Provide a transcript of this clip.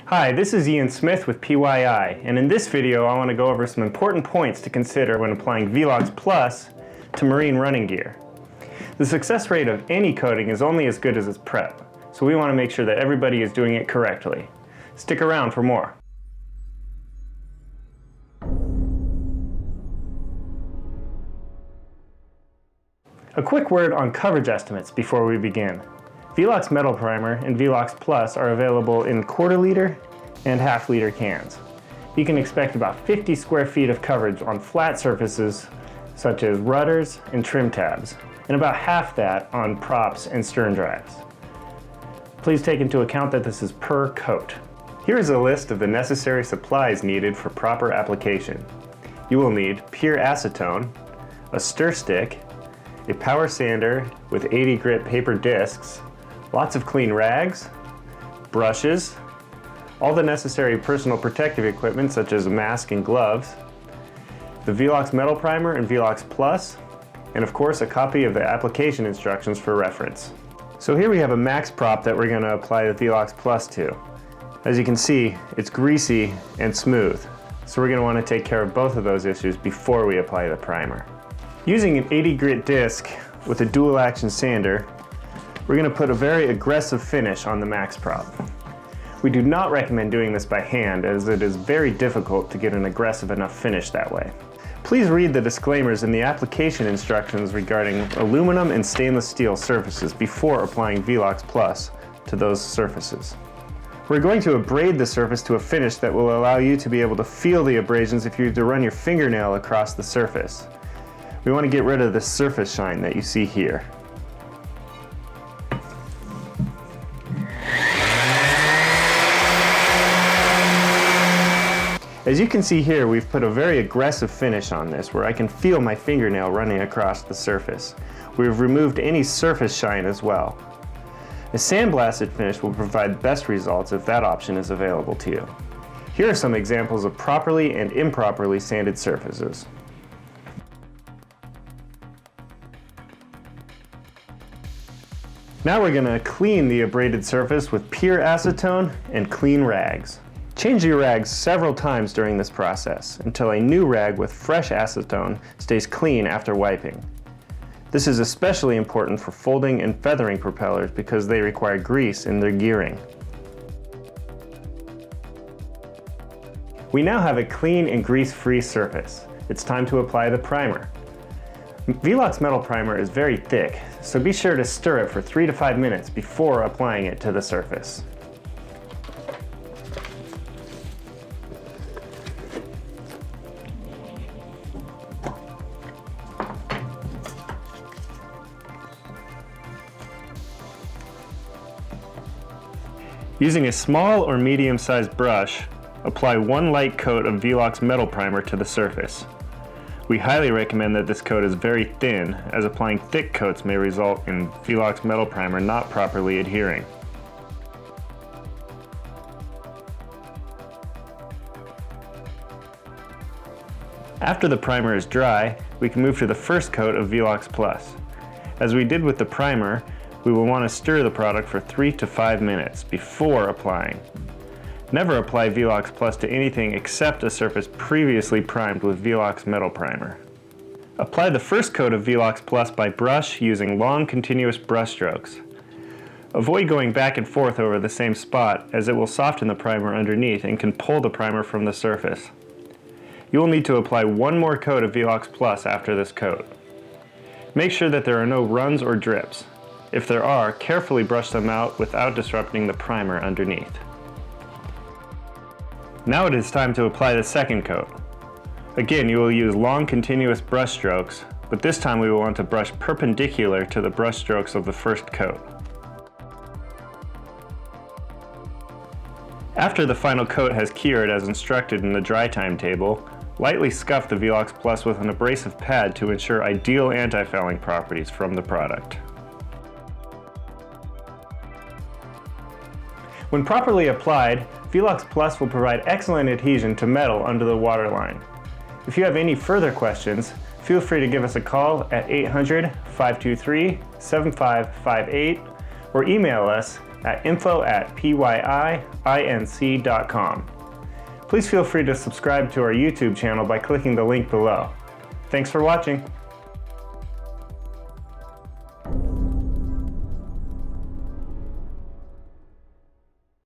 Hi, this is Ian Smith with PYI, and in this video I want to go over some important points to consider when applying Velox Plus to marine running gear. The success rate of any coating is only as good as its prep, so we want to make sure that everybody is doing it correctly. Stick around for more. A quick word on coverage estimates before we begin. Velox Metal Primer and Velox Plus are available in quarter-liter and half-liter cans. You can expect about 50 square feet of coverage on flat surfaces such as rudders and trim tabs, and about half that on props and stern drives. Please take into account that this is per coat. Here is a list of the necessary supplies needed for proper application. You will need pure acetone, a stir stick, a power sander with 80 grit paper discs, lots of clean rags, brushes, all the necessary personal protective equipment such as a mask and gloves, the Velox Metal Primer and Velox Plus, and of course a copy of the application instructions for reference. So here we have a max prop that we're going to apply the Velox Plus to. As you can see, it's greasy and smooth, so we're going to want to take care of both of those issues before we apply the primer. Using an 80 grit disc with a dual action sander, we're going to put a very aggressive finish on the max prop. We do not recommend doing this by hand as it is very difficult to get an aggressive enough finish that way. Please read the disclaimers in the application instructions regarding aluminum and stainless steel surfaces before applying Velox Plus to those surfaces. We're going to abrade the surface to a finish that will allow you to be able to feel the abrasions if you were to run your fingernail across the surface. We want to get rid of the surface shine that you see here. As you can see here, we've put a very aggressive finish on this where I can feel my fingernail running across the surface. We've removed any surface shine as well. A sandblasted finish will provide the best results if that option is available to you. Here are some examples of properly and improperly sanded surfaces. Now we're going to clean the abraded surface with pure acetone and clean rags. Change your rags several times during this process until a new rag with fresh acetone stays clean after wiping. This is especially important for folding and feathering propellers because they require grease in their gearing. We now have a clean and grease-free surface. It's time to apply the primer. Velox Metal Primer is very thick, so be sure to stir it for 3 to 5 minutes before applying it to the surface. Using a small or medium-sized brush, apply one light coat of Velox Metal Primer to the surface. We highly recommend that this coat is very thin, as applying thick coats may result in Velox Metal Primer not properly adhering. After the primer is dry, we can move to the first coat of Velox Plus. As we did with the primer, we will want to stir the product for 3 to 5 minutes before applying. Never apply Velox Plus to anything except a surface previously primed with Velox Metal Primer. Apply the first coat of Velox Plus by brush using long continuous brush strokes. Avoid going back and forth over the same spot as it will soften the primer underneath and can pull the primer from the surface. You will need to apply one more coat of Velox Plus after this coat. Make sure that there are no runs or drips. If there are, carefully brush them out without disrupting the primer underneath. Now it is time to apply the second coat. Again, you will use long continuous brush strokes, but this time we will want to brush perpendicular to the brush strokes of the first coat. After the final coat has cured as instructed in the dry time table, lightly scuff the Velox Plus with an abrasive pad to ensure ideal anti-fouling properties from the product. When properly applied, Velox Plus will provide excellent adhesion to metal under the waterline. If you have any further questions, feel free to give us a call at 800-523-7558 or email us at info@pyiinc.com. Please feel free to subscribe to our YouTube channel by clicking the link below. Thanks for watching.